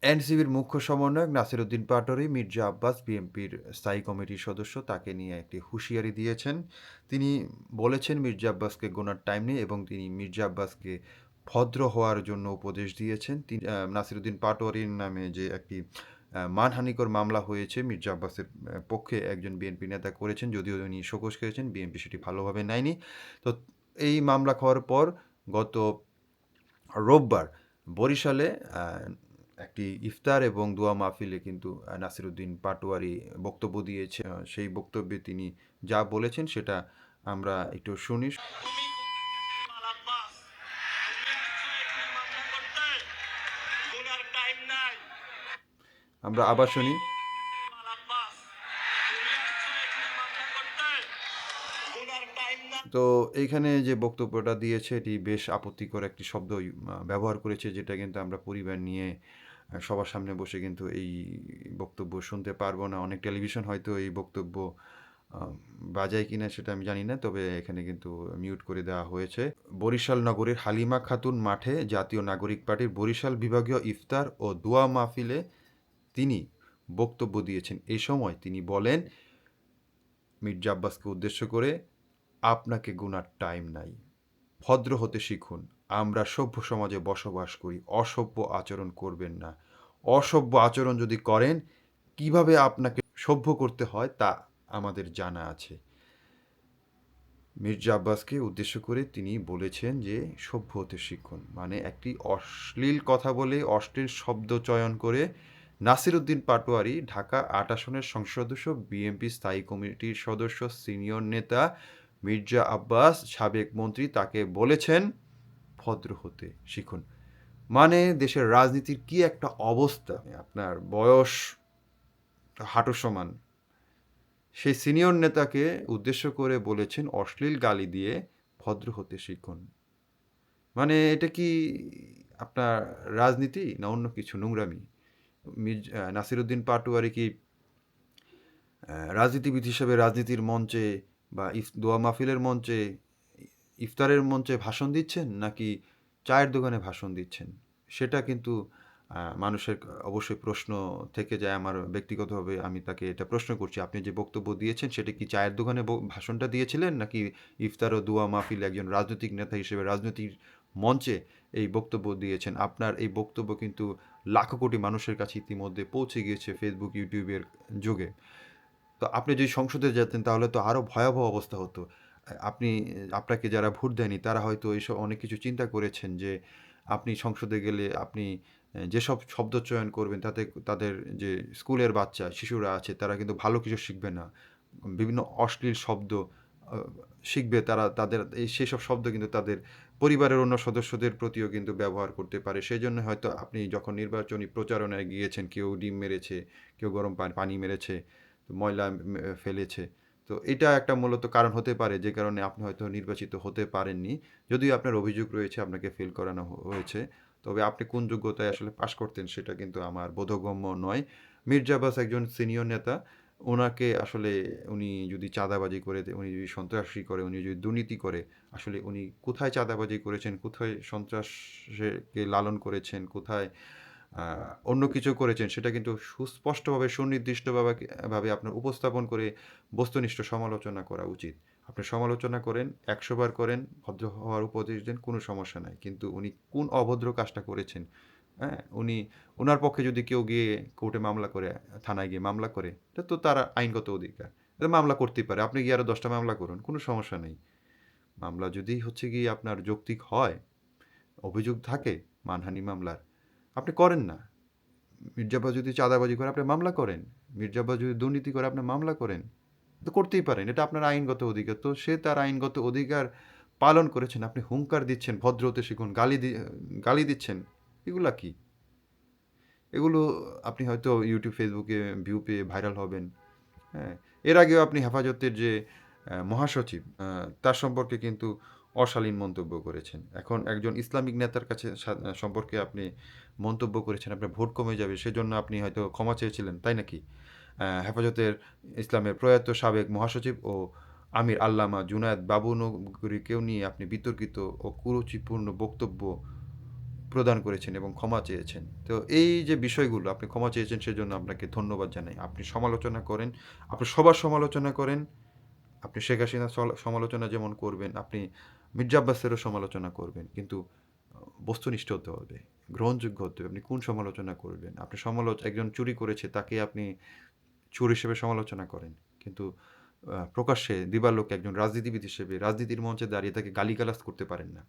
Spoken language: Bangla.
এনসিপির মুখ্য সমন্বয়ক নাসিরউদ্দিন পাটোয়ারি মির্জা আব্বাস বিএনপির স্থায়ী কমিটির সদস্য তাকে নিয়ে একটি হুঁশিয়ারি দিয়েছেন। তিনি বলেছেন মির্জা আব্বাসকে গোনার টাইম নেই এবং তিনি মির্জা আব্বাসকে ভদ্র হওয়ার জন্য উপদেশ দিয়েছেন। তিনি নাসিরউদ্দিন পাটোয়ারির নামে যে একটি মানহানিকর মামলা হয়েছে মির্জা আব্বাসের পক্ষে একজন বিএনপি নেতা করেছেন, যদিও উনি শোকজ করেছেন, বিএনপি সেটি ভালোভাবে নেয়নি। তো এই মামলা খাওয়ার পর গত রোববার বরিশালে একটি ইফতার এবং দোয়া মাহফিলে কিন্তু নাসিরউদ্দিন পাটোয়ারি বক্তব্য দিয়েছে। সেই বক্তব্যে তিনি যা বলেছেন সেটা আমরা একটু শুনি। আমরা আবার শুনি। তো এইখানে যে বক্তব্যটা দিয়েছে এটি বেশ আপত্তিকর একটি শব্দ ব্যবহার করেছে, যেটা কিন্তু আমরা পরিবার নিয়ে সবার সামনে বসে কিন্তু এই বক্তব্য শুনতে পারবো না। অনেক টেলিভিশন হয়তো এই বক্তব্য বাজায় কিনা সেটা আমি জানি না, তবে এখানে কিন্তু মিউট করে দেওয়া হয়েছে। বরিশাল নগরীর হালিমা খাতুন মাঠে জাতীয় নাগরিক পার্টির বরিশাল বিভাগীয় ইফতার ও দোয়া মাহফিলে তিনি বক্তব্য দিয়েছেন। এই সময় তিনি বলেন, মির্জা আব্বাসকে উদ্দেশ্য করে, আপনাকে গুনার টাইম নাই, ভদ্র হতে শিখুন, আমরা সভ্য সমাজে বসবাস করি, অসভ্য আচরণ করবেন না, অসভ্য আচরণ যদি করেন কিভাবে আপনাকে সভ্য করতে হয় তা আমাদের জানা আছে। মির্জা আব্বাসকে উদ্দেশ্য করে তিনি বলেছেন যে সভ্য হতে শিখুন, মানে একটি অশ্লীল কথা বলে অশ্লীল শব্দ চয়ন করে নাসিরউদ্দিন পাটোয়ারি ঢাকা ৮ আসনের সংসদ সদস্য, বিএনপি স্থায়ী কমিটির সদস্য, সিনিয়র নেতা মির্জা আব্বাস, সাবেক মন্ত্রী, তাকে বলেছেন ভদ্র হতে শিখুন। মানে দেশের রাজনীতির কি একটা অবস্থা! আপনার বয়স হাঁটু সমান সেই সিনিয়র নেতাকে উদ্দেশ্য করে বলেছেন অশ্লীল গালি দিয়ে ভদ্র হতে শিখুন। মানে এটা কি আপনার রাজনীতি না অন্য কিছু নোংরামি? নাসিরউদ্দিন পাটোয়ারি কি রাজনীতিবিদ হিসেবে রাজনীতির মঞ্চে বা দোয়া মাহফিলের মঞ্চে, ইফতারের মঞ্চে ভাষণ দিচ্ছেন, নাকি চায়ের দোকানে ভাষণ দিচ্ছেন? সেটা কিন্তু মানুষের অবশ্যই প্রশ্ন থেকে যায়। আমার ব্যক্তিগতভাবে আমি তাকে এটা প্রশ্ন করছি, আপনি যে বক্তব্য দিয়েছেন সেটা কি চায়ের দোকানে ভাষণটা দিয়েছিলেন, নাকি ইফতার ও দোয়া মাহফিলে একজন রাজনৈতিক নেতা হিসেবে রাজনৈতিক মঞ্চে এই বক্তব্য দিয়েছেন? আপনার এই বক্তব্য কিন্তু লাখো কোটি মানুষের কাছে ইতিমধ্যে পৌঁছে গিয়েছে ফেসবুক, ইউটিউবের যুগে। তো আপনি যদি সংসদে যেতেন তাহলে তো আরও ভয়াবহ অবস্থা হতো। আপনি, আপনাকে যারা ভোট দেয়নি তারা হয়তো এইসব অনেক কিছু চিন্তা করেছেন যে আপনি সংসদে গেলে আপনি যেসব শব্দ চয়ন করবেন তাতে তাদের যে স্কুলের বাচ্চা শিশুরা আছে তারা কিন্তু ভালো কিছু শিখবে না। বিভিন্ন অশ্লীল শব্দ আ শিখবে তারা, তাদের সেসব শব্দ কিন্তু তাদের পরিবারের অন্য সদস্যদের প্রতিও কিন্তু ব্যবহার করতে পারে। সেজন্য হয়তো আপনি যখন নির্বাচনী প্রচারণায় গিয়েছেন, কেউ ডিম মেরেছে, কেউ গরম পানি মেরেছে, ময়লা ফেলেছে। তো এটা একটা মূলত কারণ হতে পারে যে কারণে আপনি হয়তো নির্বাচিত হতে পারেননি। যদিও আপনার অভিযোগ রয়েছে আপনাকে ফেল করানো হয়েছে। তবে আপনি কোন যোগ্যতায় আসলে পাস করতেন সেটা কিন্তু আমার বোধগম্য নয়। মির্জা আব্বাস একজন সিনিয়র নেতা। উনাকে আসলে উনি যদি চাঁদাবাজি করে, উনি যদি সন্ত্রাসী করে, উনি যদি দুর্নীতি করে, আসলে উনি কোথায় চাঁদাবাজি করেছেন, কোথায় সন্ত্রাসকে লালন করেছেন, কোথায় অন্য কিছু করেছেন সেটা কিন্তু সুস্পষ্টভাবে সুনির্দিষ্টভাবে ভাবে আপনার উপস্থাপন করে বস্তুনিষ্ঠ সমালোচনা করা উচিত। আপনি সমালোচনা করেন, ১০০ বার করেন, ভদ্র হওয়ার উপদেশ দেন, কোনো সমস্যা নাই। কিন্তু উনি কোন অভদ্র কাজটা করেছেন, হ্যাঁ? উনার পক্ষে যদি কেউ গিয়ে কোর্টে মামলা করে, থানায় গিয়ে মামলা করে, এটা তো তার আইনগত অধিকার। এটা মামলা করতেই পারে। আপনি গিয়ে আরো ১০ টা মামলা করুন, কোনো সমস্যা নেই। মামলা যদি হচ্ছে গিয়ে আপনার যৌক্তিক হয়, অভিযোগ থাকে মানহানি মামলার, আপনি করেন না। মির্জা আব্বাস যদি চাঁদাবাজি করে আপনি মামলা করেন। মির্জা আব্বাস যদি দুর্নীতি করে আপনি মামলা করেন। তো করতেই পারেন। এটা আপনার আইনগত অধিকার। তো সে তার আইনগত অধিকার পালন করেছেন। আপনি হুঙ্কার দিচ্ছেন, ভদ্র হতে শিখুন, গালি দিচ্ছেন। এগুলা কি? এগুলো আপনি হয়তো ইউটিউব, ফেসবুকে ভিউ পেয়ে ভাইরাল হবেন। হ্যাঁ? এর আগেও আপনি হেফাজতের যে মহাসচিব তার সম্পর্কে কিন্তু অশালীন মন্তব্য করেছেন। এখন একজন ইসলামিক নেতার কাছে সম্পর্কে আপনি মন্তব্য করেছেন, আপনার ভোট কমে যাবে সেজন্য আপনি হয়তো ক্ষমা চেয়েছিলেন, তাই নাকি? হেফাজতের ইসলামের প্রয়াত সাবেক মহাসচিব ও আমির আল্লামা জুনায়েদ বাবুনগরীকেও নিয়ে আপনি বিতর্কিত ও কুরুচিপূর্ণ বক্তব্য প্রদান করেছেন এবং ক্ষমা চেয়েছেন। তো এই যে বিষয়গুলো আপনি ক্ষমা চেয়েছেন সেজন্য আপনাকে ধন্যবাদ জানাই। আপনি সমালোচনা করেন, আপনি সবার সমালোচনা করেন। আপনি শেখ হাসিনার সমালোচনা যেমন করবেন, আপনি মির্জা আব্বাসেরও সমালোচনা করবেন। কিন্তু বস্তুনিষ্ঠ হতে হবে, গ্রহণযোগ্য হতে হবে। আপনি কোন সমালোচনা করবেন? আপনি একজন চুরি করেছে তাকে আপনি চোর হিসেবে সমালোচনা করেন। কিন্তু প্রকাশ্যে দিবালোকে একজন রাজনীতিবিদ হিসেবে রাজনীতির মঞ্চে দাঁড়িয়ে তাকে গালিগালাজ করতে পারেন না।